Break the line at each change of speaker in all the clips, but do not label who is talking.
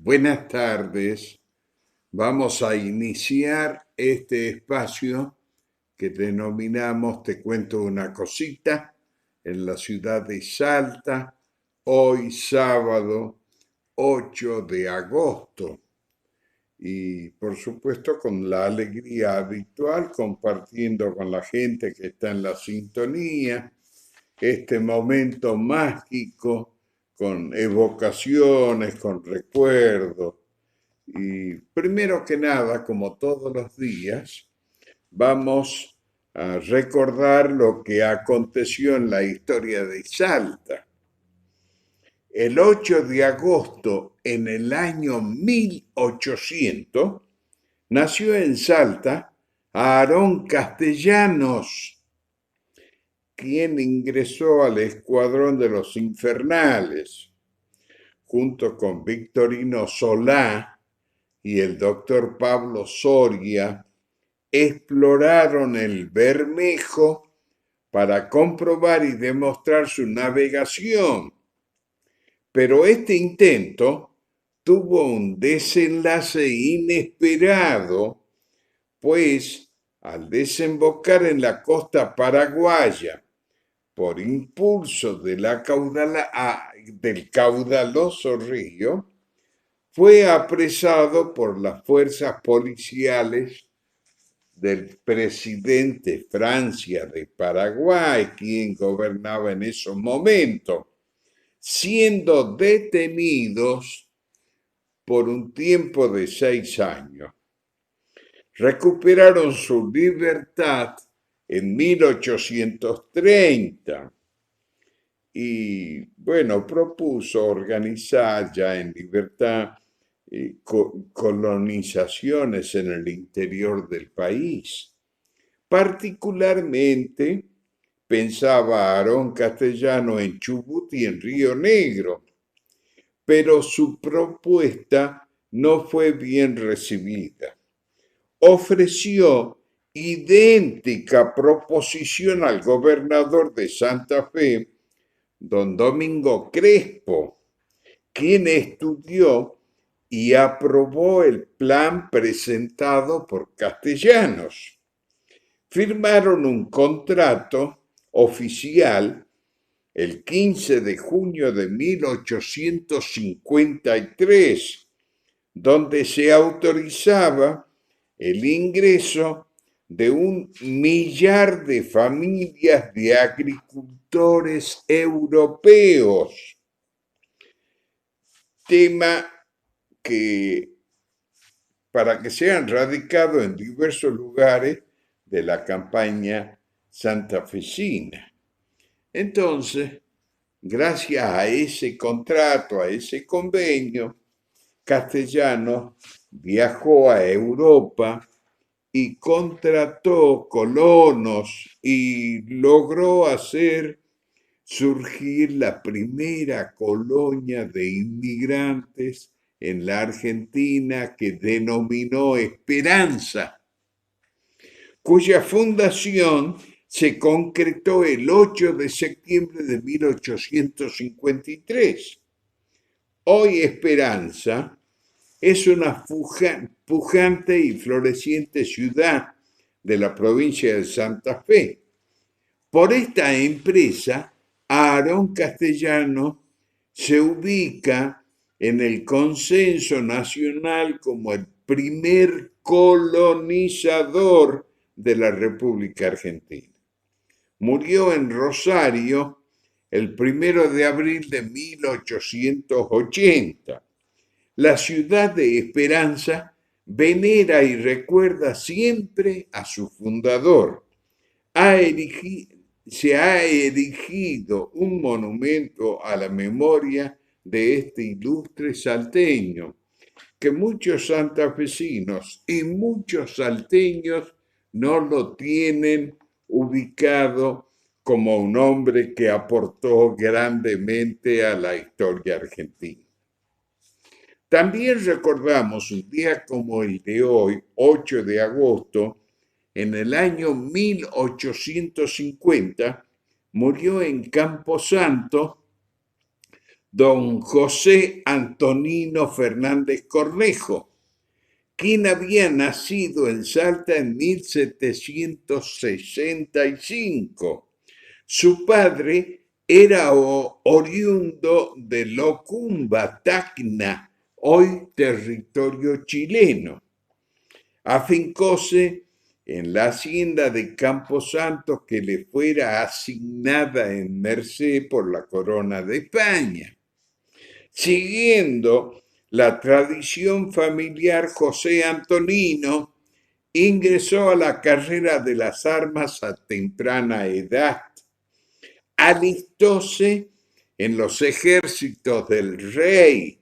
Buenas tardes. Vamos a iniciar este espacio que denominamos Te cuento una cosita en la ciudad de Salta, hoy sábado 8 de agosto. Y por supuesto con la alegría habitual, compartiendo con la gente que está en la sintonía este momento mágico con evocaciones, con recuerdos. Y primero que nada, como todos los días, vamos a recordar lo que aconteció en la historia de Salta. El 8 de agosto en el año 1800 nació en Salta Aarón Castellanos, quien ingresó al escuadrón de los Infernales, junto con Victorino Solá y el doctor Pablo Soria, exploraron el Bermejo para comprobar y demostrar su navegación. Pero este intento tuvo un desenlace inesperado, pues al desembocar en la costa paraguaya por impulso de del caudaloso río, fue apresado por las fuerzas policiales del presidente Francia de Paraguay, quien gobernaba en esos momentos, siendo detenidos por un tiempo de 6 años. Recuperaron su libertad en 1830 y, bueno, propuso organizar ya en libertad colonizaciones en el interior del país. Particularmente pensaba Aarón Castellano en Chubut y en Río Negro, pero su propuesta no fue bien recibida. Ofreció idéntica proposición al gobernador de Santa Fe, don Domingo Crespo, quien estudió y aprobó el plan presentado por Castellanos. Firmaron un contrato oficial el 15 de junio de 1853, donde se autorizaba el ingreso de 1 millar de familias de agricultores europeos, tema que para que sean radicados en diversos lugares de la campaña santafesina. Entonces, gracias a ese contrato, a ese convenio, Castellanos viajó a Europa y contrató colonos y logró hacer surgir la primera colonia de inmigrantes en la Argentina que denominó Esperanza, cuya fundación se concretó el 8 de septiembre de 1853. Hoy Esperanza es una pujante y floreciente ciudad de la provincia de Santa Fe. Por esta empresa, Aarón Castellano se ubica en el consenso nacional como el primer colonizador de la República Argentina. Murió en Rosario el 1 de abril de 1880. La ciudad de Esperanza venera y recuerda siempre a su fundador. Se ha erigido un monumento a la memoria de este ilustre salteño, que muchos santafesinos y muchos salteños no lo tienen ubicado como un hombre que aportó grandemente a la historia argentina. También recordamos un día como el de hoy, 8 de agosto, en el año 1850, murió en Camposanto don José Antonino Fernández Cornejo, quien había nacido en Salta en 1765. Su padre era oriundo de Locumba, Tacna, hoy territorio chileno. Afincóse en la hacienda de Camposantos que le fuera asignada en Merced por la corona de España. Siguiendo la tradición familiar, José Antonino ingresó a la carrera de las armas a temprana edad. Alistóse en los ejércitos del rey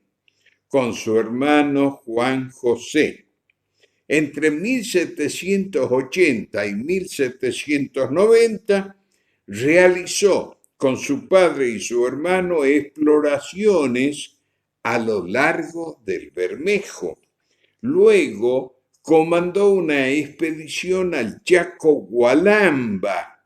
con su hermano Juan José. Entre 1780 y 1790 realizó con su padre y su hermano exploraciones a lo largo del Bermejo. Luego comandó una expedición al Chaco Gualamba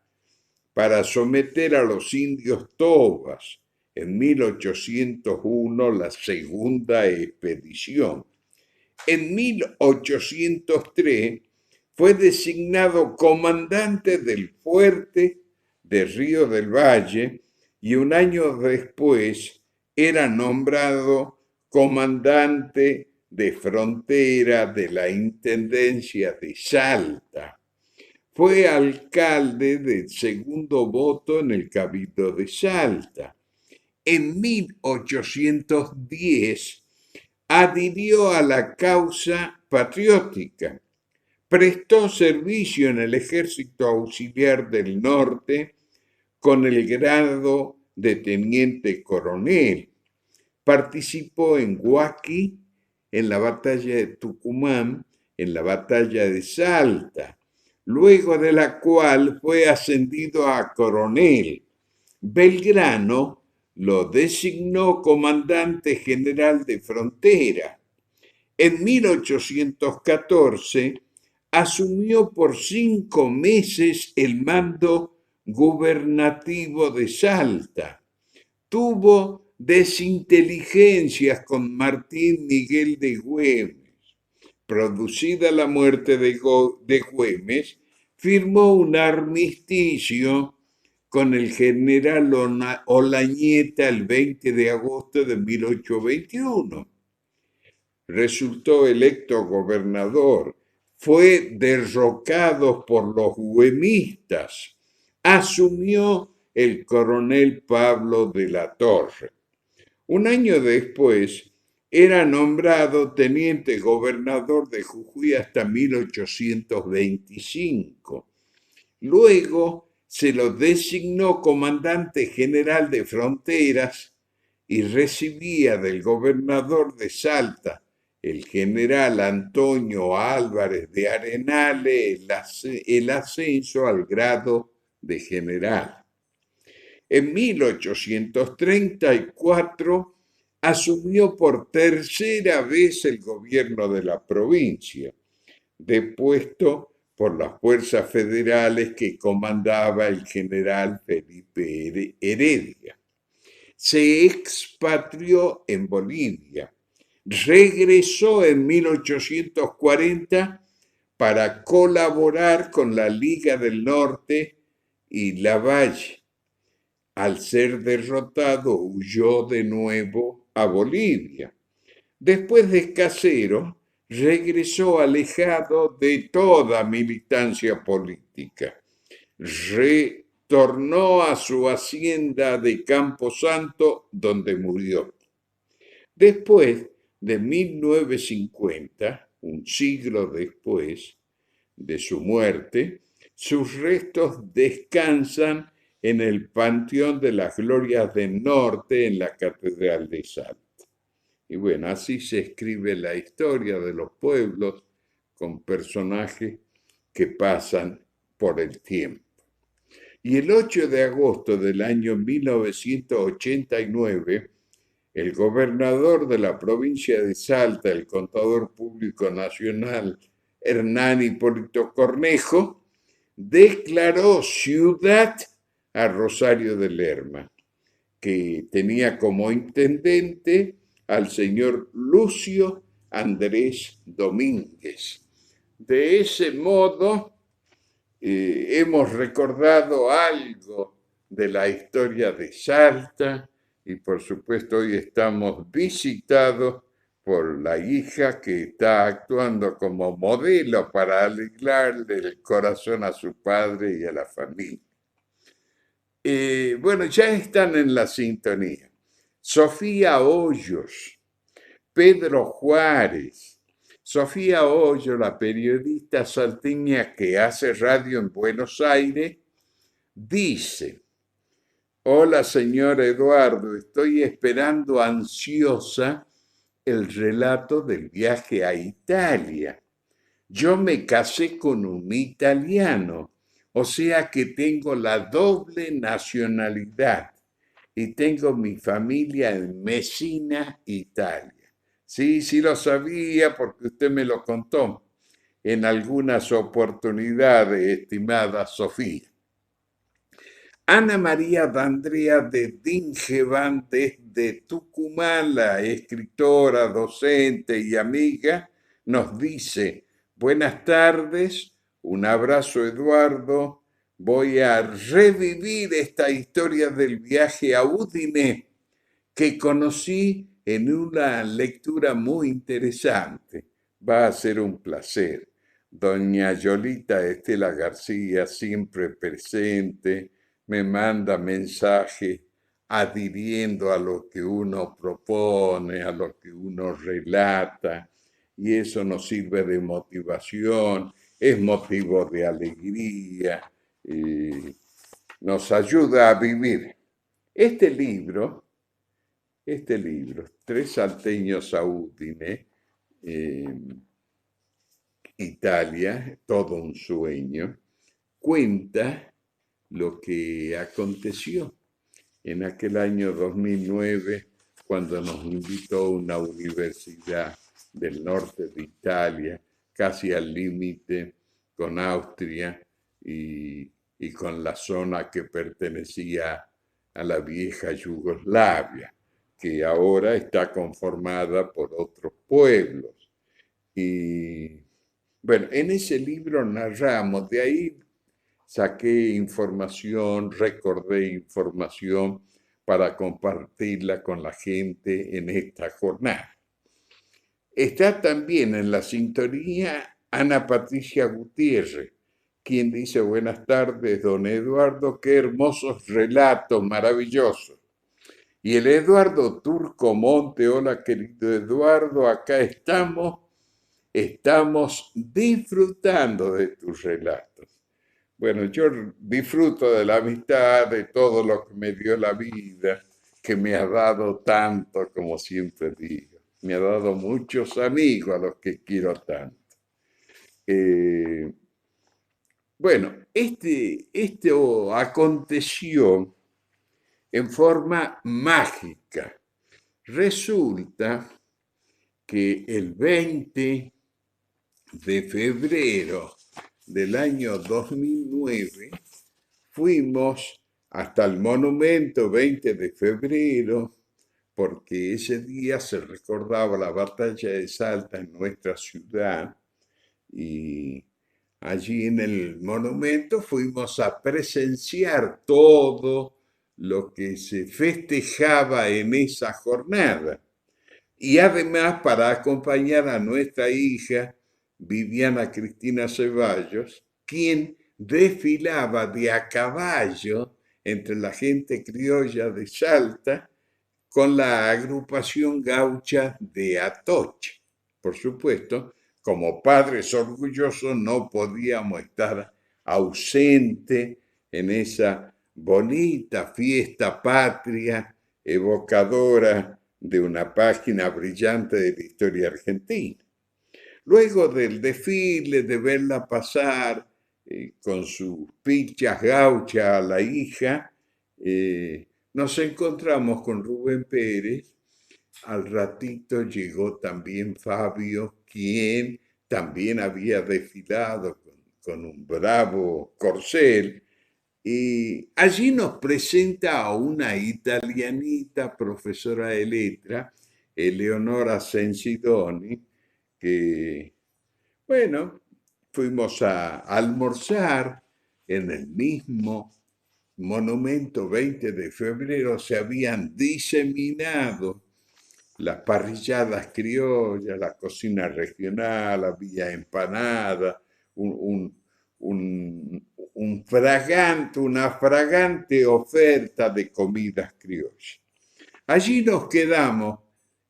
para someter a los indios tobas. En 1801 la segunda expedición. En 1803 fue designado comandante del fuerte de Río del Valle y un año después era nombrado comandante de frontera de la Intendencia de Salta. Fue alcalde del segundo voto en el Cabildo de Salta. En 1810 adhirió a la causa patriótica. Prestó servicio en el Ejército Auxiliar del Norte con el grado de teniente coronel. Participó en Huaqui, en la batalla de Tucumán, en la batalla de Salta, luego de la cual fue ascendido a coronel. Belgrano lo designó comandante general de frontera. En 1814 asumió por 5 meses el mando gubernativo de Salta. Tuvo desinteligencias con Martín Miguel de Güemes. Producida la muerte de Güemes, firmó un armisticio con el general Olañeta el 20 de agosto de 1821. Resultó electo gobernador, fue derrocado por los güemistas, asumió el coronel Pablo de la Torre. Un año después era nombrado teniente gobernador de Jujuy hasta 1825. Luego se lo designó comandante general de fronteras y recibía del gobernador de Salta, el general Antonio Álvarez de Arenales, el ascenso al grado de general. En 1834 asumió por tercera vez el gobierno de la provincia, depuesto por las fuerzas federales que comandaba el general Felipe Heredia. Se expatrió en Bolivia. Regresó en 1840 para colaborar con la Liga del Norte y Lavalle. Al ser derrotado, huyó de nuevo a Bolivia. Después de Casero, regresó alejado de toda militancia política. Retornó a su hacienda de Camposanto, donde murió. Después de 1950, un siglo después de su muerte, sus restos descansan en el Panteón de las Glorias del Norte en la Catedral de Salta. Y bueno, así se escribe la historia de los pueblos con personajes que pasan por el tiempo. Y el 8 de agosto del año 1989, el gobernador de la provincia de Salta, el contador público nacional Hernán Hipólito Cornejo, declaró ciudad a Rosario de Lerma, que tenía como intendente al señor Lucio Andrés Domínguez. De ese modo, hemos recordado algo de la historia de Salta y por supuesto hoy estamos visitados por la hija que está actuando como modelo para alegrarle el corazón a su padre y a la familia. Bueno, ya están en la sintonía. Sofía Hoyos, Pedro Juárez. Sofía Hoyos, la periodista salteña que hace radio en Buenos Aires, dice: hola, señor Eduardo, estoy esperando ansiosa el relato del viaje a Italia. Yo me casé con un italiano, o sea que tengo la doble nacionalidad y tengo mi familia en Messina, Italia. Sí, sí lo sabía porque usted me lo contó en algunas oportunidades, estimada Sofía. Ana María D'Andrea de Dingevan desde Tucumán, la escritora, docente y amiga, nos dice: buenas tardes, un abrazo Eduardo, voy a revivir esta historia del viaje a Udine que conocí en una lectura muy interesante. Va a ser un placer. Doña Yolita Estela García, siempre presente, me manda mensajes adhiriendo a lo que uno propone, a lo que uno relata, y eso nos sirve de motivación, es motivo de alegría, y nos ayuda a vivir. Este libro, Tres salteños a Udine, Italia, todo un sueño, cuenta lo que aconteció en aquel año 2009 cuando nos invitó una universidad del norte de Italia, casi al límite con Austria y con la zona que pertenecía a la vieja Yugoslavia, que ahora está conformada por otros pueblos. Y bueno, en ese libro narramos, de ahí saqué información, recordé información para compartirla con la gente en esta jornada. Está también en la sintonía Ana Patricia Gutiérrez, quien dice: buenas tardes, don Eduardo, qué hermosos relatos, maravillosos. Y el Eduardo Turco Monte: hola querido Eduardo, acá estamos disfrutando de tus relatos. Bueno, yo disfruto de la amistad, de todo lo que me dio la vida, que me ha dado tanto, como siempre digo. Me ha dado muchos amigos a los que quiero tanto. Bueno, esto aconteció en forma mágica. Resulta que el 20 de febrero del año 2009 fuimos hasta el monumento 20 de febrero porque ese día se recordaba la batalla de Salta en nuestra ciudad y allí en el monumento fuimos a presenciar todo lo que se festejaba en esa jornada. Y además para acompañar a nuestra hija Viviana Cristina Ceballos, quien desfilaba de a caballo entre la gente criolla de Salta con la agrupación gaucha de Atocha. Por supuesto, como padres orgullosos no podíamos estar ausentes en esa bonita fiesta patria evocadora de una página brillante de la historia argentina. Luego del desfile, de verla pasar con sus pichas gauchas a la hija, nos encontramos con Rubén Pérez. Al ratito llegó también Fabio, quien también había desfilado con un bravo corcel, Y allí nos presenta a una italianita profesora de letra, Eleonora Sensidoni, que, bueno, fuimos a almorzar en el mismo monumento 20 de febrero, se habían diseminado las parrilladas criollas, la cocina regional, había empanada, un, un- una fragante oferta de comidas criollas. Allí nos quedamos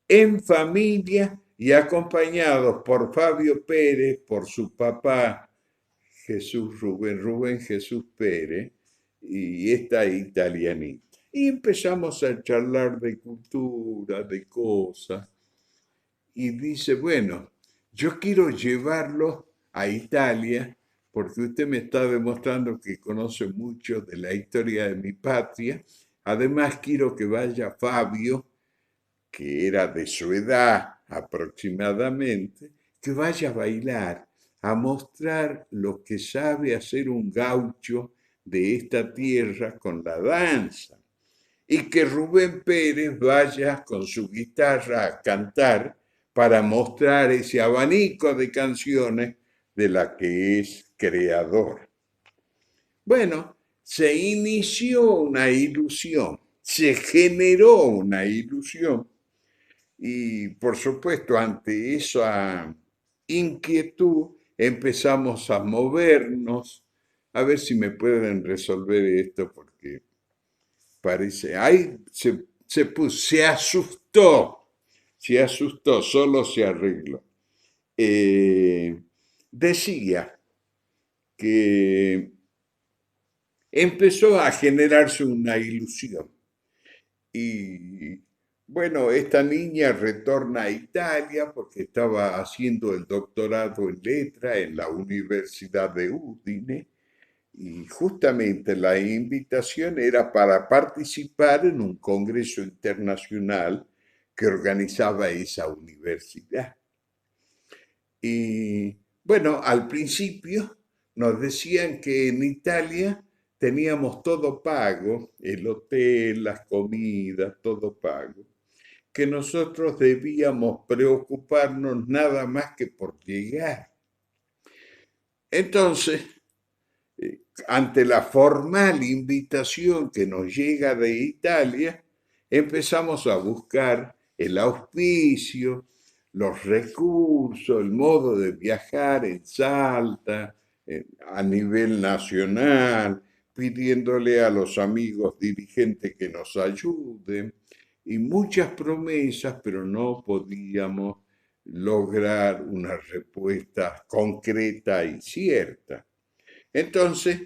en familia y acompañados por Fabio Pérez, por su papá Rubén Jesús Pérez y esta italianita. Y empezamos a charlar de cultura, de cosas. Y dice, bueno, yo quiero llevarlo a Italia porque usted me está demostrando que conoce mucho de la historia de mi patria. Además, quiero que vaya Fabio, que era de su edad aproximadamente, que vaya a bailar, a mostrar lo que sabe hacer un gaucho de esta tierra con la danza. Y que Rubén Pérez vaya con su guitarra a cantar para mostrar ese abanico de canciones de la que es creador. Bueno, se inició una ilusión, se generó una ilusión y por supuesto ante esa inquietud empezamos a movernos, a ver si me pueden resolver esto porque parece, ahí se asustó, solo se arregló. Eh, Decía que empezó a generarse una ilusión. Y bueno, esta niña retorna a Italia porque estaba haciendo el doctorado en letra en la Universidad de Udine y justamente la invitación era para participar en un congreso internacional que organizaba esa universidad. Y bueno, al principio nos decían que en Italia teníamos todo pago, el hotel, las comidas, todo pago, que nosotros debíamos preocuparnos nada más que por llegar. Entonces, ante la formal invitación que nos llega de Italia, empezamos a buscar el auspicio, los recursos, el modo de viajar en Salta, a nivel nacional, pidiéndole a los amigos dirigentes que nos ayuden y muchas promesas, pero no podíamos lograr una respuesta concreta y cierta. Entonces,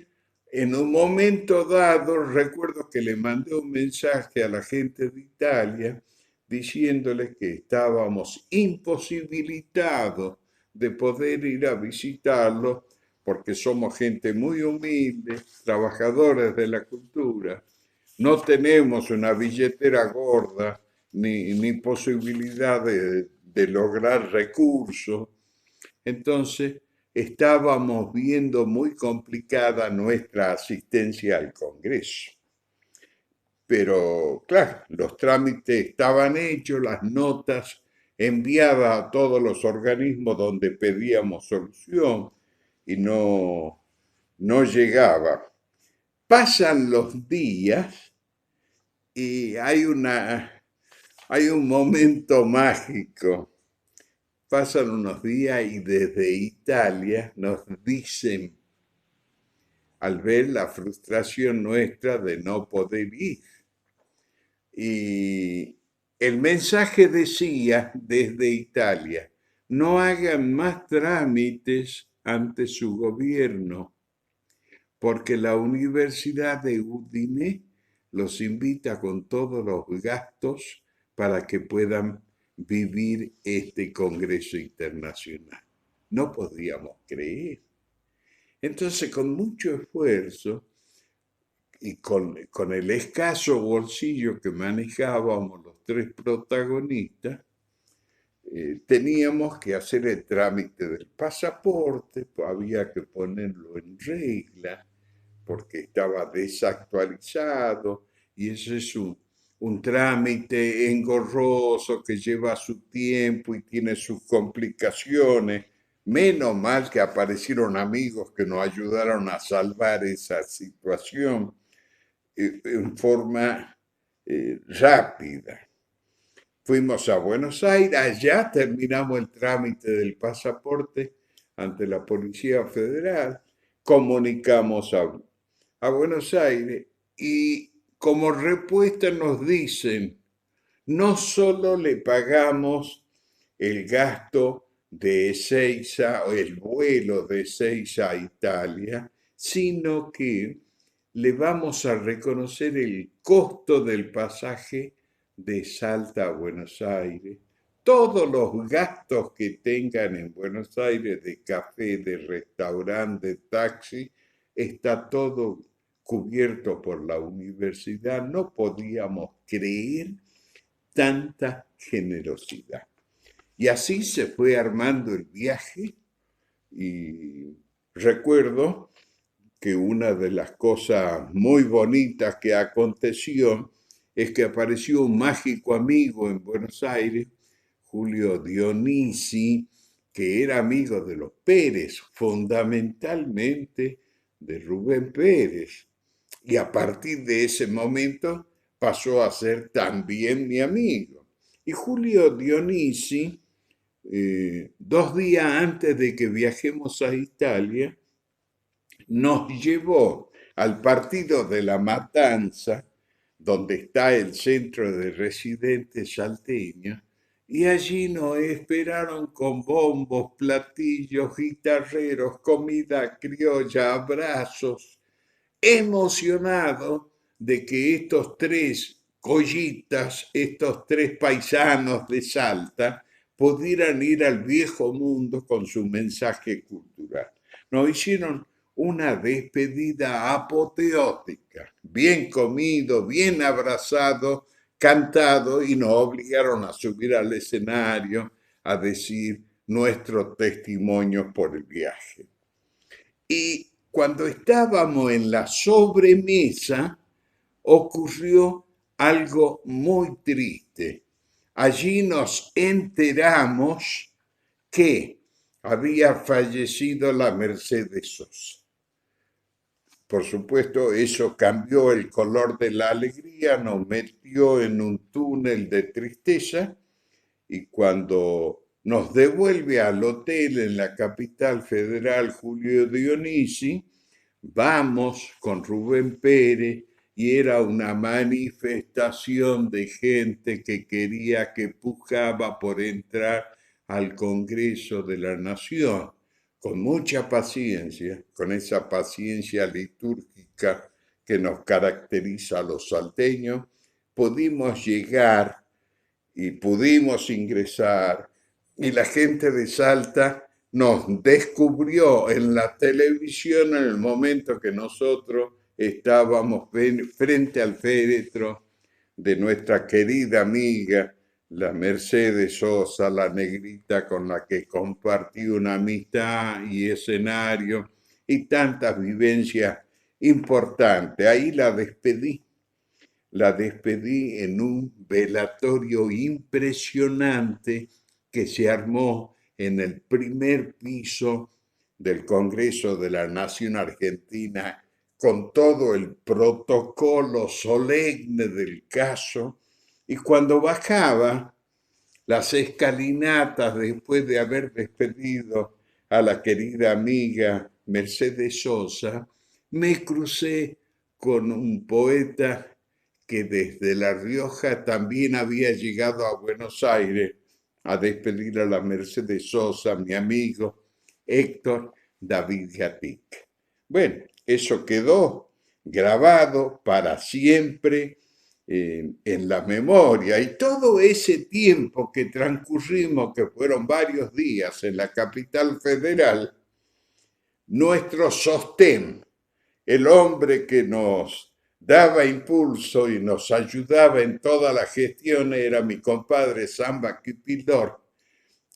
en un momento dado, recuerdo que le mandé un mensaje a la gente de Italia diciéndole que estábamos imposibilitados de poder ir a visitarlo porque somos gente muy humilde, trabajadores de la cultura, no tenemos una billetera gorda ni posibilidad de lograr recursos. Entonces, estábamos viendo muy complicada nuestra asistencia al Congreso. Pero, claro, los trámites estaban hechos, las notas enviadas a todos los organismos donde pedíamos solución y no llegaba. Pasan los días y hay un momento mágico. Pasan unos días y desde Italia nos dicen, al ver la frustración nuestra de no poder ir. Y el mensaje decía desde Italia, no hagan más trámites ante su gobierno, porque la Universidad de Udine los invita con todos los gastos para que puedan vivir este Congreso Internacional. No podíamos creer. Entonces, con mucho esfuerzo y con el escaso bolsillo que manejábamos los tres protagonistas, teníamos que hacer el trámite del pasaporte, había que ponerlo en regla, porque estaba desactualizado y ese es un trámite engorroso que lleva su tiempo y tiene sus complicaciones. Menos mal que aparecieron amigos que nos ayudaron a salvar esa situación en forma rápida. Fuimos a Buenos Aires, allá terminamos el trámite del pasaporte ante la Policía Federal, comunicamos a Buenos Aires y como respuesta nos dicen, no solo le pagamos el gasto de Ezeiza o el vuelo de Ezeiza a Italia, sino que le vamos a reconocer el costo del pasaje de Salta a Buenos Aires, todos los gastos que tengan en Buenos Aires de café, de restaurante, de taxi, está todo cubierto por la universidad. No podíamos creer tanta generosidad. Y así se fue armando el viaje y recuerdo que una de las cosas muy bonitas que aconteció es que apareció un mágico amigo en Buenos Aires, Julio Dionisi, que era amigo de los Pérez, fundamentalmente de Rubén Pérez. Y a partir de ese momento pasó a ser también mi amigo. Y Julio Dionisi, 2 días antes de que viajemos a Italia, nos llevó al partido de La Matanza, donde está el centro de residentes salteños, y allí nos esperaron con bombos, platillos, guitarreros, comida criolla, abrazos, emocionado de que estos tres collitas, estos tres paisanos de Salta, pudieran ir al viejo mundo con su mensaje cultural. Nos hicieron una despedida apoteótica, bien comido, bien abrazado, cantado, y nos obligaron a subir al escenario a decir nuestros testimonios por el viaje. Y cuando estábamos en la sobremesa, ocurrió algo muy triste. Allí nos enteramos que había fallecido la Mercedes Sosa. Por supuesto, eso cambió el color de la alegría, nos metió en un túnel de tristeza y cuando nos devuelve al hotel en la capital federal Julio Dionisi, vamos con Rubén Pérez y era una manifestación de gente que quería, que pujaba por entrar al Congreso de la Nación. Con mucha paciencia, con esa paciencia litúrgica que nos caracteriza a los salteños, pudimos llegar y pudimos ingresar y la gente de Salta nos descubrió en la televisión en el momento que nosotros estábamos frente al féretro de nuestra querida amiga, la Mercedes Sosa, la negrita con la que compartí una amistad y escenario y tantas vivencias importantes. Ahí la despedí en un velatorio impresionante que se armó en el primer piso del Congreso de la Nación Argentina con todo el protocolo solemne del caso. Y cuando bajaba las escalinatas después de haber despedido a la querida amiga Mercedes Sosa, me crucé con un poeta que desde La Rioja también había llegado a Buenos Aires a despedir a la Mercedes Sosa, mi amigo Héctor David Gatic. Bueno, eso quedó grabado para siempre en la memoria, y todo ese tiempo que transcurrimos, que fueron varios días en la capital federal, nuestro sostén, el hombre que nos daba impulso y nos ayudaba en toda la gestión, era mi compadre Samba Kipildor,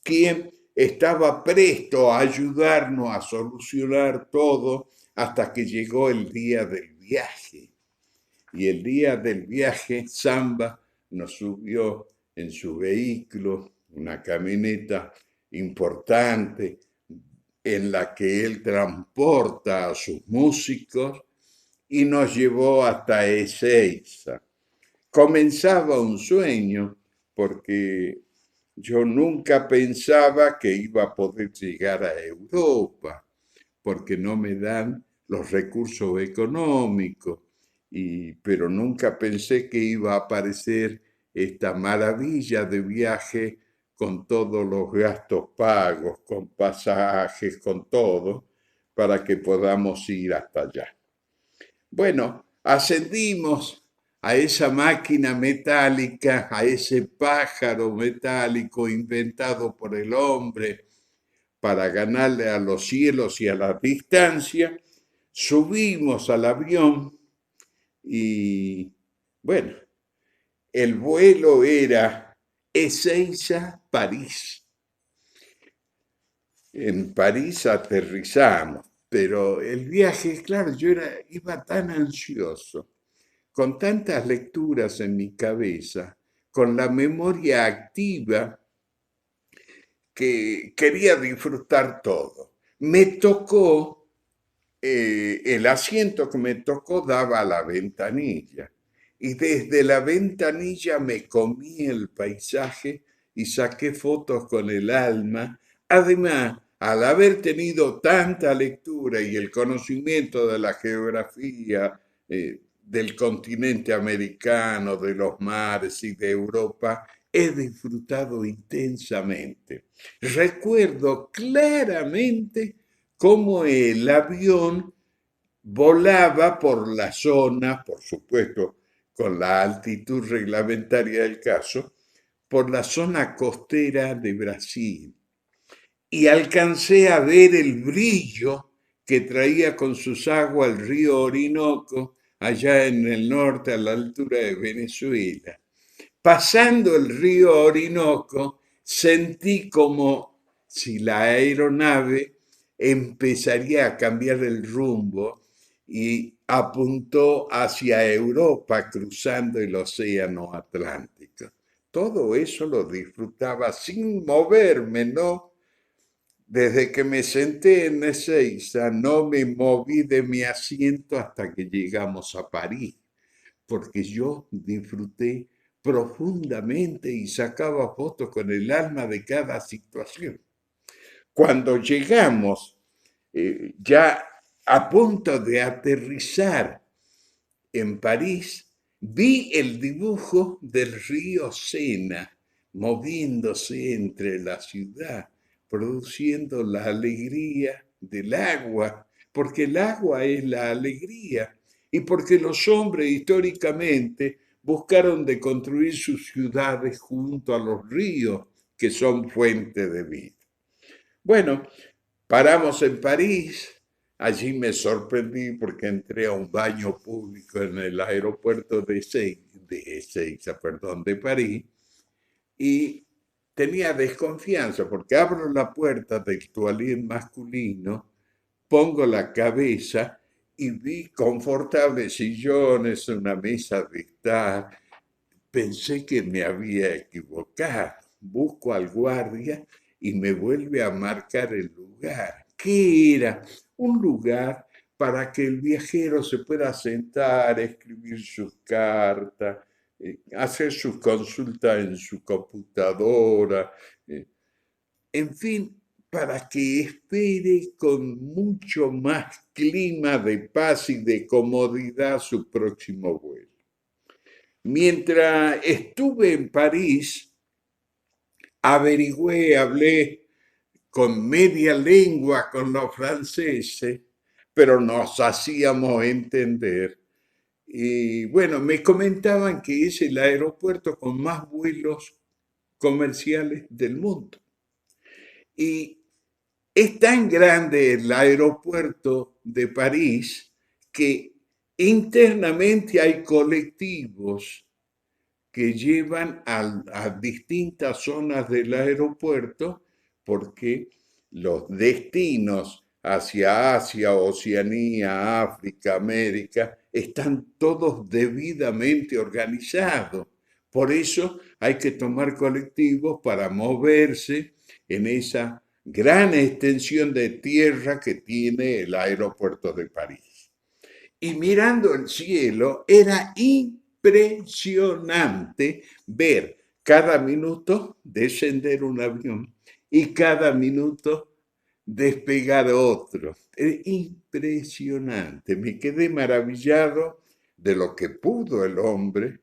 quien estaba presto a ayudarnos a solucionar todo hasta que llegó el día del viaje. Y el día del viaje, Samba nos subió en su vehículo, una camioneta importante en la que él transporta a sus músicos y nos llevó hasta Ezeiza. Comenzaba un sueño porque yo nunca pensaba que iba a poder llegar a Europa, porque no me dan los recursos económicos, pero nunca pensé que iba a aparecer esta maravilla de viaje con todos los gastos pagos, con pasajes, con todo, para que podamos ir hasta allá. Bueno, ascendimos a esa máquina metálica, a ese pájaro metálico inventado por el hombre para ganarle a los cielos y a la distancia, subimos al avión y, bueno, el vuelo era Ezeiza-París. En París aterrizamos, pero el viaje, claro, iba tan ansioso, con tantas lecturas en mi cabeza, con la memoria activa, que quería disfrutar todo. Me tocó, el asiento que me tocó daba a la ventanilla y desde la ventanilla me comí el paisaje y saqué fotos con el alma. Además, al haber tenido tanta lectura y el conocimiento de la geografía del continente americano, de los mares y de Europa, he disfrutado intensamente. Recuerdo claramente cómo el avión volaba por la zona, por supuesto, con la altitud reglamentaria del caso, por la zona costera de Brasil. Y alcancé a ver el brillo que traía con sus aguas el río Orinoco, allá en el norte, a la altura de Venezuela. Pasando el río Orinoco, sentí como si la aeronave empezaría a cambiar el rumbo y apuntó hacia Europa, cruzando el océano Atlántico. Todo eso lo disfrutaba sin moverme, ¿no? Desde que me senté en Ezeiza, no me moví de mi asiento hasta que llegamos a París, porque yo disfruté profundamente y sacaba fotos con el alma de cada situación. Cuando llegamos, ya a punto de aterrizar en París, vi el dibujo del río Sena moviéndose entre la ciudad, produciendo la alegría del agua, porque el agua es la alegría y porque los hombres históricamente buscaron de construir sus ciudades junto a los ríos que son fuente de vida. Bueno, paramos en París, allí me sorprendí porque entré a un baño público en el aeropuerto de París, y tenía desconfianza porque abro la puerta del toalete masculino, pongo la cabeza y vi confortables sillones, una mesa de estar. Pensé que me había equivocado. Busco al guardia y me vuelve a marcar el lugar. ¿Qué era? Un lugar para que el viajero se pueda sentar, escribir sus cartas, hacer sus consultas en su computadora, eh, en fin, para que espere con mucho más clima de paz y de comodidad su próximo vuelo. Mientras estuve en París, averigüé, hablé con media lengua con los franceses, pero nos hacíamos entender. Y bueno, me comentaban que es el aeropuerto con más vuelos comerciales del mundo. Y es tan grande el aeropuerto de París que internamente hay colectivos que llevan a distintas zonas del aeropuerto porque los destinos hacia Asia, Oceanía, África, América, están todos debidamente organizados. Por eso hay que tomar colectivos para moverse en esa gran extensión de tierra que tiene el aeropuerto de París. Y mirando el cielo, era impresionante ver cada minuto descender un avión y cada minuto despegar otro. Es impresionante. Me quedé maravillado de lo que pudo el hombre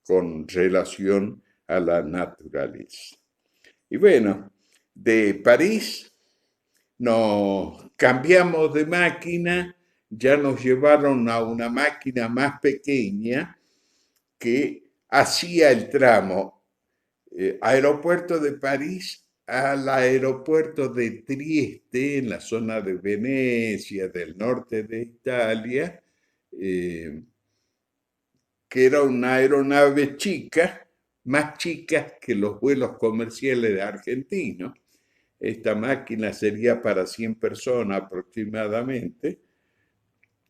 con relación a la naturaleza. Y bueno, de París nos cambiamos de máquina, ya nos llevaron a una máquina más pequeña que hacía el tramo aeropuerto de París al aeropuerto de Trieste, en la zona de Venecia, del norte de Italia, eh, que era una aeronave chica, más chica que los vuelos comerciales de argentinos. Esta máquina sería para 100 personas aproximadamente.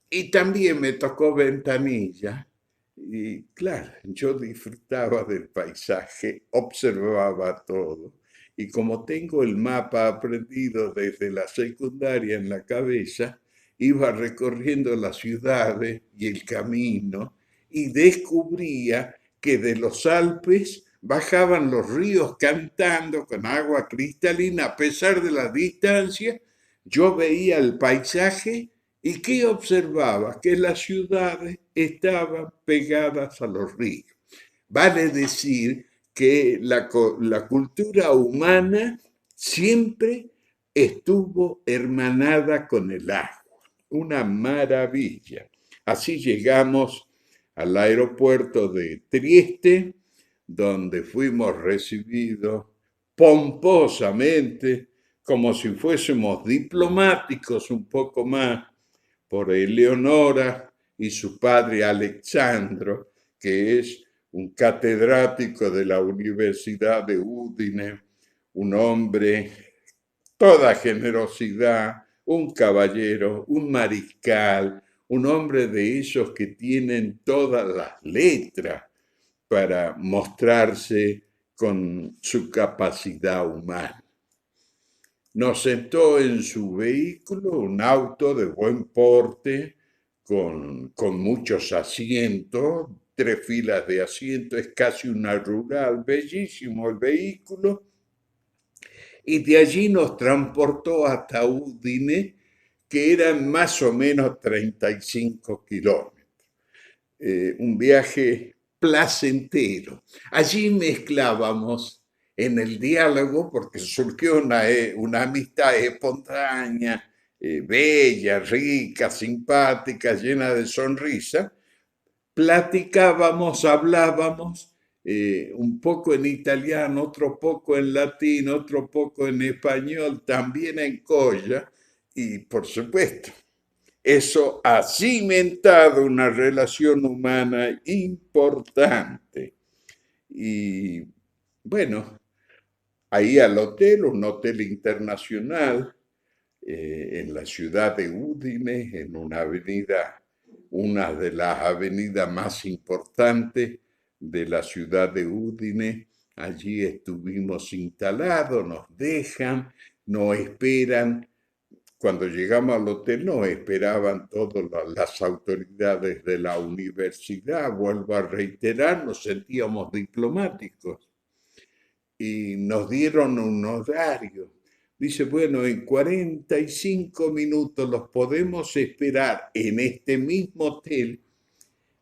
Y también me tocó ventanilla. Y claro, yo disfrutaba del paisaje, observaba todo. Y como tengo el mapa aprendido desde la secundaria en la cabeza, iba recorriendo las ciudades y el camino y descubría que de los Alpes bajaban los ríos cantando con agua cristalina a pesar de la distancia. Yo veía el paisaje y ¿qué observaba? Que las ciudades estaban pegadas a los ríos. Vale decir que la cultura humana siempre estuvo hermanada con el agua. Una maravilla. Así llegamos al aeropuerto de Trieste, donde fuimos recibidos pomposamente, como si fuésemos diplomáticos un poco más, por Eleonora y su padre Alexandro, que es un catedrático de la Universidad de Udine, un hombre toda generosidad, un caballero, un mariscal, un hombre de esos que tienen todas las letras para mostrarse con su capacidad humana. Nos sentó en su vehículo, un auto de buen porte, con muchos asientos, 3 filas de asientos, es casi una rural, bellísimo el vehículo, y de allí nos transportó hasta Udine, que eran más o menos 35 kilómetros. Un viaje placentero. Allí mezclábamos en el diálogo, porque surgió una amistad espontánea, bella, rica, simpática, llena de sonrisa. Platicábamos, hablábamos un poco en italiano, otro poco en latín, otro poco en español, también en colla, y por supuesto, eso ha cimentado una relación humana importante. Y bueno, ahí al hotel, un hotel internacional, en la ciudad de Udine, en una de las avenidas más importantes de la ciudad de Udine. Allí estuvimos instalados, nos dejan, nos esperan. Cuando llegamos al hotel nos esperaban todas las autoridades de la universidad. Vuelvo a reiterar, nos sentíamos diplomáticos y nos dieron un horario. Dice, bueno, en 45 minutos los podemos esperar en este mismo hotel.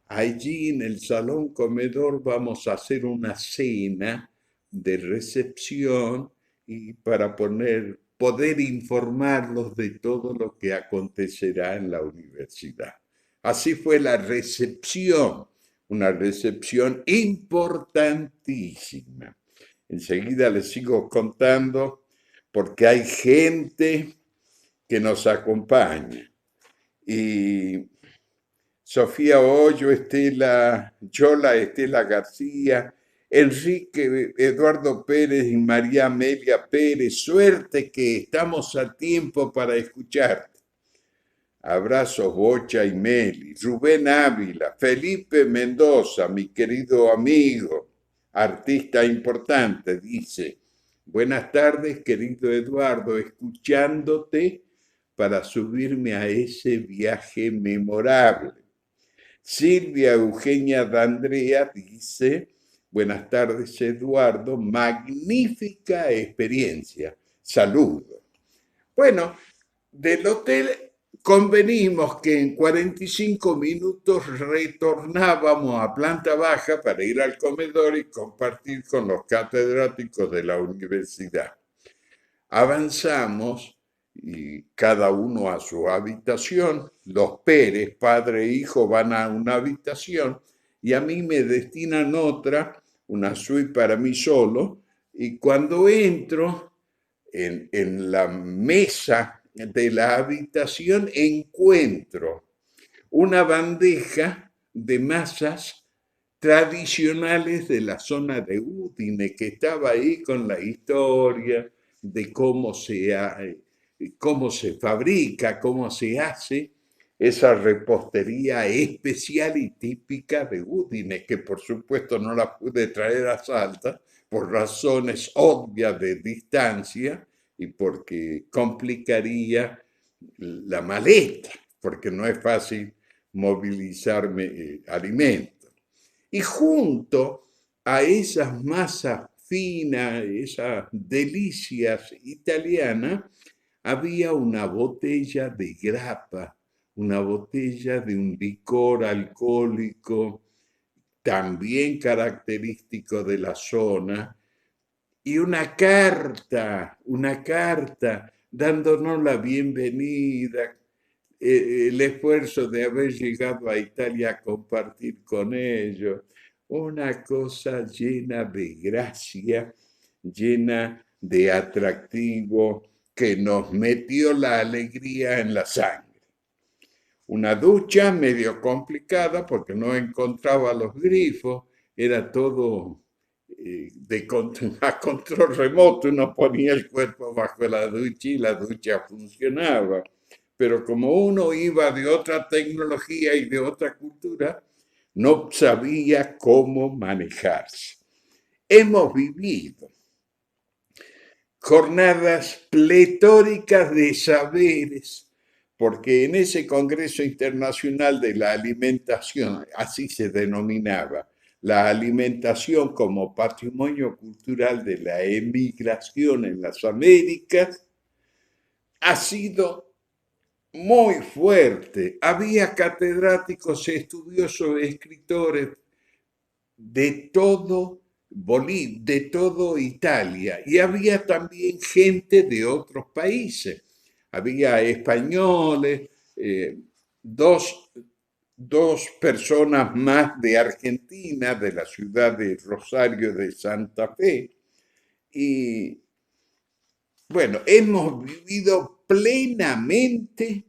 Allí en el salón comedor vamos a hacer una cena de recepción y para poder informarlos de todo lo que acontecerá en la universidad. Así fue la recepción, una recepción importantísima. Enseguida les sigo contando porque hay gente que nos acompaña. Y Sofía Hoyo, Yola Estela García, Enrique Eduardo Pérez y María Amelia Pérez, suerte que estamos a tiempo para escucharte. Abrazos Bocha y Meli, Rubén Ávila, Felipe Mendoza, mi querido amigo, artista importante, dice, buenas tardes, querido Eduardo, escuchándote para subirme a ese viaje memorable. Silvia Eugenia D'Andrea dice, buenas tardes, Eduardo, magnífica experiencia, saludos. Bueno, del hotel convenimos que en 45 minutos retornábamos a planta baja para ir al comedor y compartir con los catedráticos de la universidad. Avanzamos y cada uno a su habitación. Los Pérez, padre e hijo, van a una habitación y a mí me destinan otra, una suite para mí solo. Y cuando entro en la mesa de la habitación, encuentro una bandeja de masas tradicionales de la zona de Udine, que estaba ahí con la historia de cómo se fabrica, cómo se hace esa repostería especial y típica de Udine, que por supuesto no la pude traer a Salta por razones obvias de distancia y porque complicaría la maleta, porque no es fácil movilizarme alimentos. Y junto a esas masas finas, esas delicias italianas, había una botella de grappa, una botella de un licor alcohólico también característico de la zona, y una carta dándonos la bienvenida, el esfuerzo de haber llegado a Italia a compartir con ellos, una cosa llena de gracia, llena de atractivo, que nos metió la alegría en la sangre. Una ducha medio complicada porque no encontraba los grifos, era todo a control remoto, uno ponía el cuerpo bajo la ducha y la ducha funcionaba. Pero como uno iba de otra tecnología y de otra cultura, no sabía cómo manejarse. Hemos vivido jornadas pletóricas de saberes, porque en ese Congreso Internacional de la Alimentación, así se denominaba, la alimentación como patrimonio cultural de la emigración en las Américas, ha sido muy fuerte. Había catedráticos, estudiosos, escritores de todo de todo Italia, y había también gente de otros países. Había españoles, dos, dos personas más de Argentina, de la ciudad de Rosario de Santa Fe. Y bueno, hemos vivido plenamente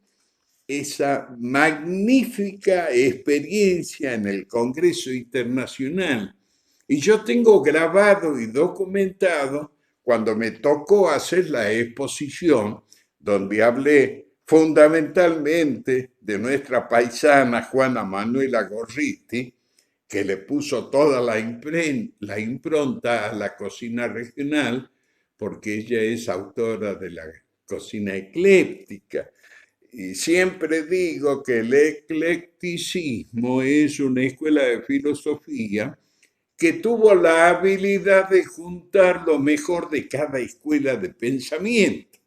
esa magnífica experiencia en el Congreso Internacional. Y yo tengo grabado y documentado cuando me tocó hacer la exposición, donde hablé fundamentalmente de nuestra paisana Juana Manuela Gorriti, que le puso toda la impronta a la cocina regional, porque ella es autora de la cocina ecléctica. Y siempre digo que el eclecticismo es una escuela de filosofía que tuvo la habilidad de juntar lo mejor de cada escuela de pensamiento.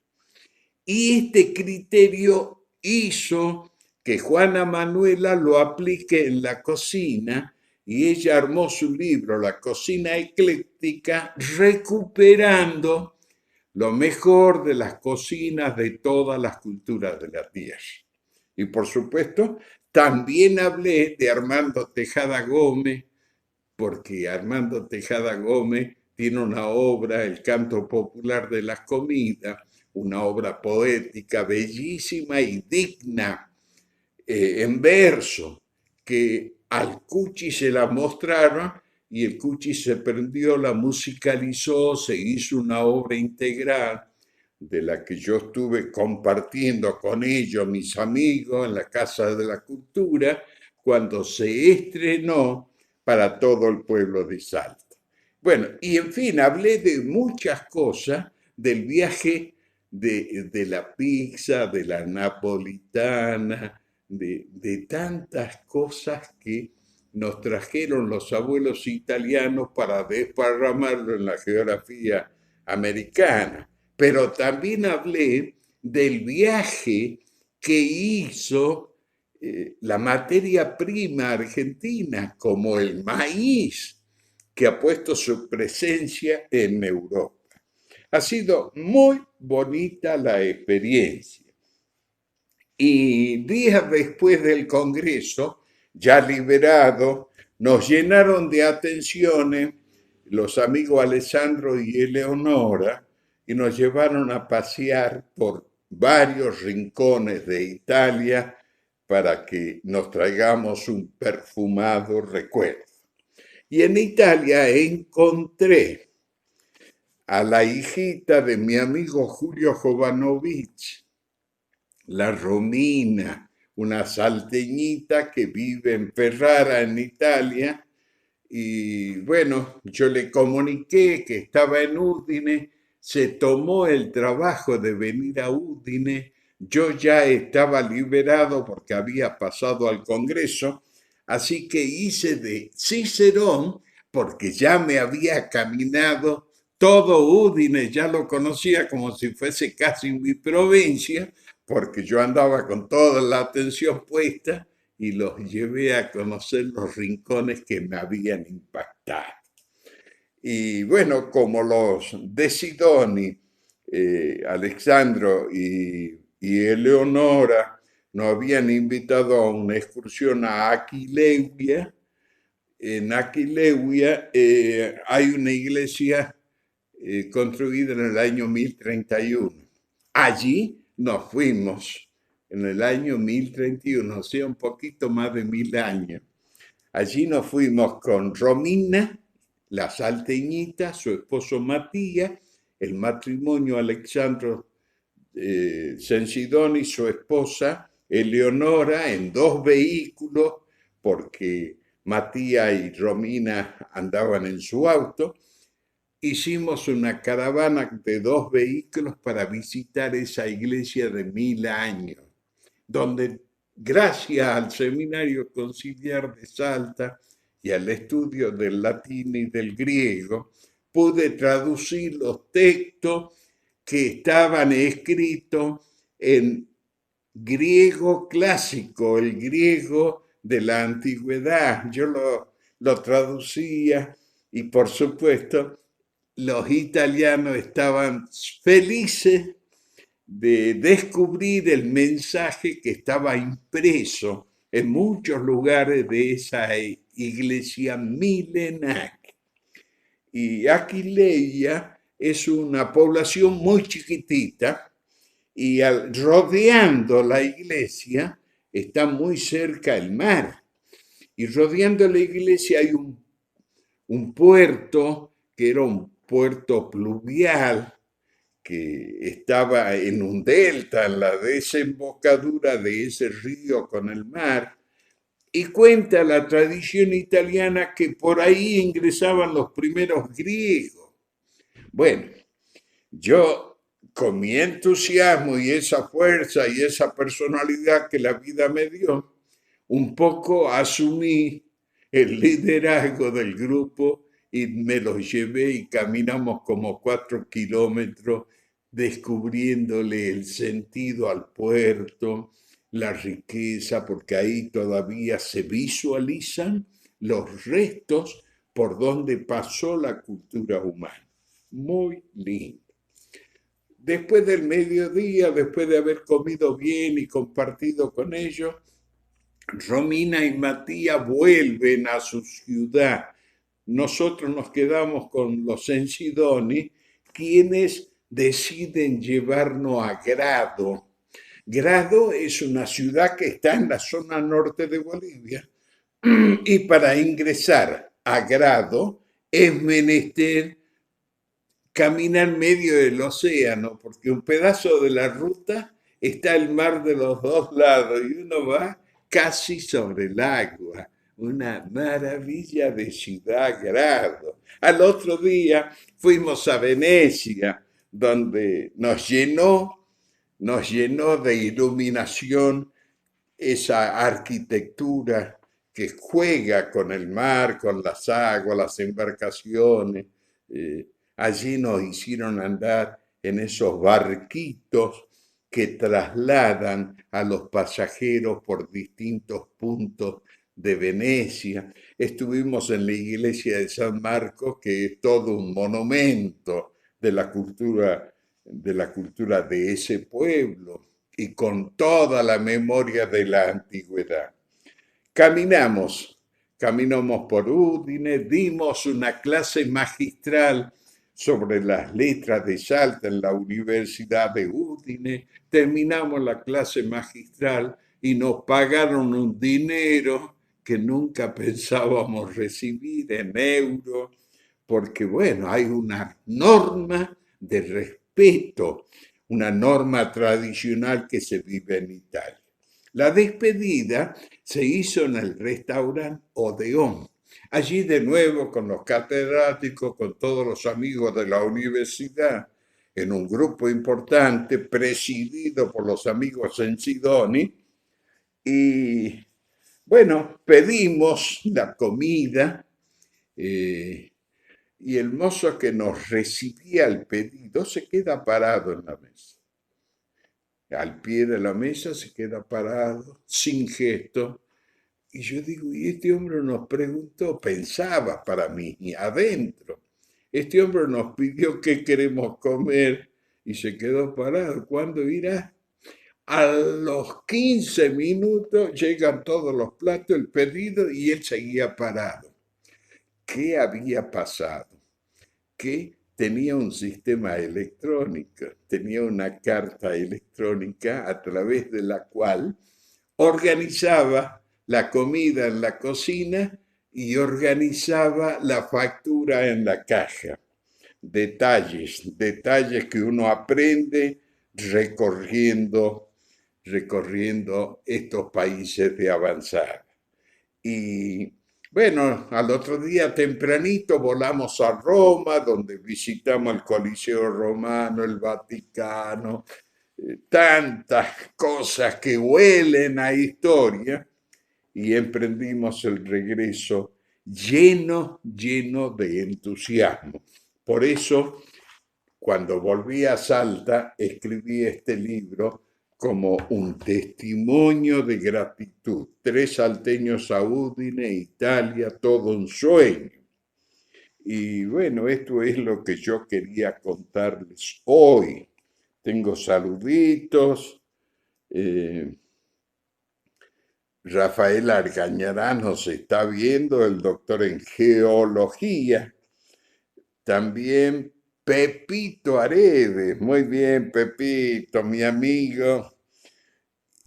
Y este criterio hizo que Juana Manuela lo aplique en la cocina, y ella armó su libro La cocina ecléctica, recuperando lo mejor de las cocinas de todas las culturas de la tierra. Y por supuesto, también hablé de Armando Tejada Gómez, porque Armando Tejada Gómez tiene una obra, El canto popular de las comidas, una obra poética bellísima y digna, en verso, que al Cuchi se la mostraron y el Cuchi se prendió, la musicalizó, se hizo una obra integral de la que yo estuve compartiendo con ellos, mis amigos, en la Casa de la Cultura, cuando se estrenó para todo el pueblo de Salta. Bueno, y en fin, hablé de muchas cosas, del viaje de la pizza, de la napolitana, de tantas cosas que nos trajeron los abuelos italianos para desparramarlo en la geografía americana. Pero también hablé del viaje que hizo la materia prima argentina, como el maíz, que ha puesto su presencia en Europa. Ha sido muy bonita la experiencia. Y días después del Congreso, ya liberado, nos llenaron de atenciones los amigos Alessandro y Eleonora y nos llevaron a pasear por varios rincones de Italia para que nos traigamos un perfumado recuerdo. Y en Italia encontré a la hijita de mi amigo Julio Jovanovic, la Romina, una salteñita que vive en Ferrara, en Italia. Y bueno, yo le comuniqué que estaba en Udine, se tomó el trabajo de venir a Udine. Yo ya estaba liberado porque había pasado al Congreso, así que hice de Cicerón, porque ya me había caminado todo Udine, ya lo conocía como si fuese casi mi provincia, porque yo andaba con toda la atención puesta y los llevé a conocer los rincones que me habían impactado. Y bueno, como los de Sidoni, Alexandro y Eleonora nos habían invitado a una excursión a Aquileuia. En Aquileuia hay una iglesia construida en el año 1031. Allí nos fuimos en el año 1031, o sea, un poquito más de 1000 años. Allí nos fuimos con Romina, la salteñita, su esposo Matías, el matrimonio Alexandro Censidoni, su esposa Eleonora, en 2 vehículos, porque Matías y Romina andaban en su auto. Hicimos una caravana de 2 vehículos para visitar esa iglesia de 1000 años, donde gracias al Seminario Conciliar de Salta y al estudio del latín y del griego, pude traducir los textos que estaban escritos en griego clásico, el griego de la antigüedad. Yo lo traducía y por supuesto los italianos estaban felices de descubrir el mensaje que estaba impreso en muchos lugares de esa iglesia milenaria. Y Aquileia es una población muy chiquitita y rodeando la iglesia está muy cerca el mar. Y rodeando la iglesia hay un puerto que era un puerto pluvial que estaba en un delta, en la desembocadura de ese río con el mar, y cuenta la tradición italiana que por ahí ingresaban los primeros griegos. Bueno, yo con mi entusiasmo y esa fuerza y esa personalidad que la vida me dio, un poco asumí el liderazgo del grupo y me los llevé y caminamos como 4 kilómetros descubriéndole el sentido al puerto, la riqueza, porque ahí todavía se visualizan los restos por donde pasó la cultura humana. Muy lindo. Después del mediodía, después de haber comido bien y compartido con ellos, Romina y Matías vuelven a su ciudad. Nosotros nos quedamos con los Censidoni, quienes deciden llevarnos a Grado. Grado es una ciudad que está en la zona norte de Bolivia y para ingresar a Grado es menester camina en medio del océano, porque un pedazo de la ruta está el mar de los dos lados y uno va casi sobre el agua. Una maravilla de ciudad grado. Al otro día fuimos a Venecia, donde nos llenó de iluminación esa arquitectura que juega con el mar, con las aguas, las embarcaciones. Eh, Allí nos hicieron andar en esos barquitos que trasladan a los pasajeros por distintos puntos de Venecia. Estuvimos en la iglesia de San Marcos, que es todo un monumento de la cultura de ese pueblo y con toda la memoria de la antigüedad. Caminamos, caminamos por Udine, dimos una clase magistral sobre las letras de Salta en la Universidad de Udine, terminamos la clase magistral y nos pagaron un dinero que nunca pensábamos recibir en euros, porque bueno, hay una norma de respeto, una norma tradicional que se vive en Italia. La despedida se hizo en el restaurante Odeón. Allí de nuevo con los catedráticos, con todos los amigos de la universidad, en un grupo importante presidido por los amigos Cencidoni. Y bueno, pedimos la comida y el mozo que nos recibía el pedido se queda parado en la mesa. Al pie de la mesa se queda parado, sin gesto. Y yo digo, y este hombre nos preguntó, pensaba para mí, adentro. Este hombre nos pidió qué queremos comer y se quedó parado. ¿Cuándo irá? A los 15 minutos llegan todos los platos, el pedido, y él seguía parado. ¿Qué había pasado? Que tenía un sistema electrónico, tenía una carta electrónica a través de la cual organizaba la comida en la cocina y organizaba la factura en la caja. Detalles que uno aprende recorriendo estos países de avanzada. Y bueno, al otro día tempranito volamos a Roma, donde visitamos el Coliseo Romano, el Vaticano, tantas cosas que huelen a historia, y emprendimos el regreso lleno de entusiasmo. Por eso, cuando volví a Salta, escribí este libro como un testimonio de gratitud. 3 salteños a Udine, Italia, todo un sueño. Y bueno, esto es lo que yo quería contarles hoy. Tengo saluditos. Rafael Argañarán nos está viendo, el doctor en geología. También Pepito Aredes, muy bien, Pepito, mi amigo.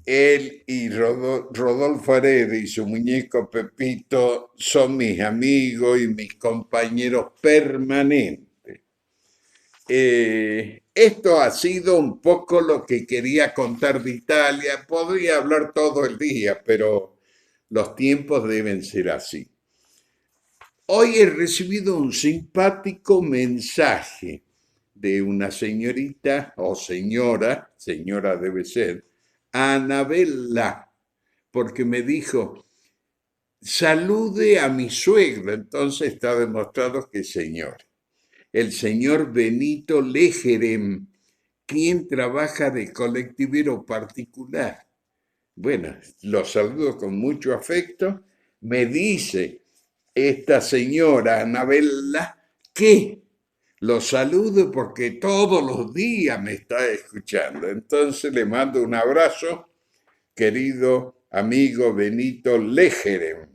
Él y Rodolfo Aredes y su muñeco Pepito son mis amigos y mis compañeros permanentes. Esto ha sido un poco lo que quería contar de Italia. Podría hablar todo el día, pero los tiempos deben ser así. Hoy he recibido un simpático mensaje de una señorita o señora debe ser, Anabela, porque me dijo, salude a mi suegro. Entonces está demostrado que es señor. El señor Benito Lejerem, quien trabaja de colectivero particular. Bueno, lo saludo con mucho afecto. Me dice esta señora Anabela que lo saludo porque todos los días me está escuchando. Entonces le mando un abrazo, querido amigo Benito Lejerem.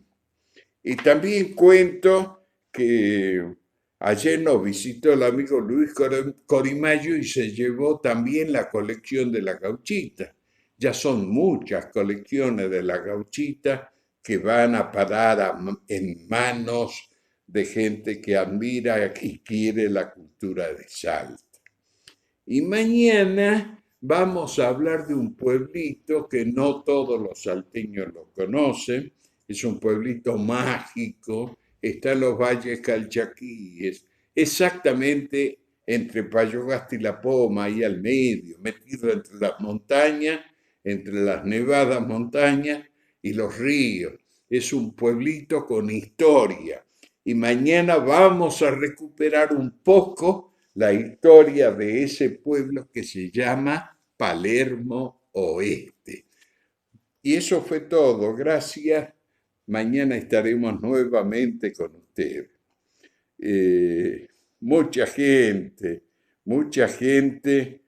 Y también cuento que ayer nos visitó el amigo Luis Corimayo y se llevó también la colección de la Gauchita. Ya son muchas colecciones de la Gauchita que van a parar en manos de gente que admira y quiere la cultura de Salta. Y mañana vamos a hablar de un pueblito que no todos los salteños lo conocen. Es un pueblito mágico, está en los valles calchaquíes, exactamente entre Payogasta y La Poma, ahí al medio, metido entre las montañas, entre las nevadas montañas y los ríos. Es un pueblito con historia. Y mañana vamos a recuperar un poco la historia de ese pueblo que se llama Palermo Oeste. Y eso fue todo. Gracias. Mañana estaremos nuevamente con ustedes. Eh, mucha gente, mucha gente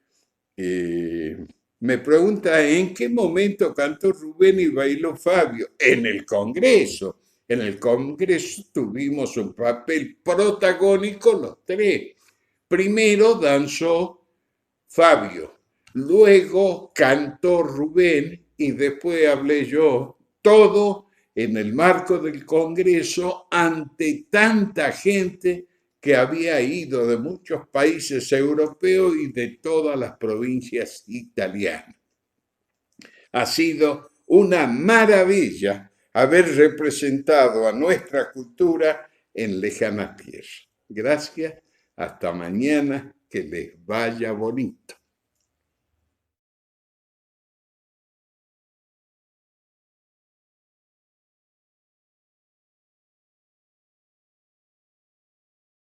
me pregunta en qué momento cantó Rubén y bailó Fabio. En el Congreso. En el Congreso tuvimos un papel protagónico los tres. Primero danzó Fabio, luego cantó Rubén y después hablé yo. Todo en el marco del Congreso ante tanta gente que había ido de muchos países europeos y de todas las provincias italianas. Ha sido una maravilla haber representado a nuestra cultura en lejanas tierras. Gracias, hasta mañana, que les vaya bonito.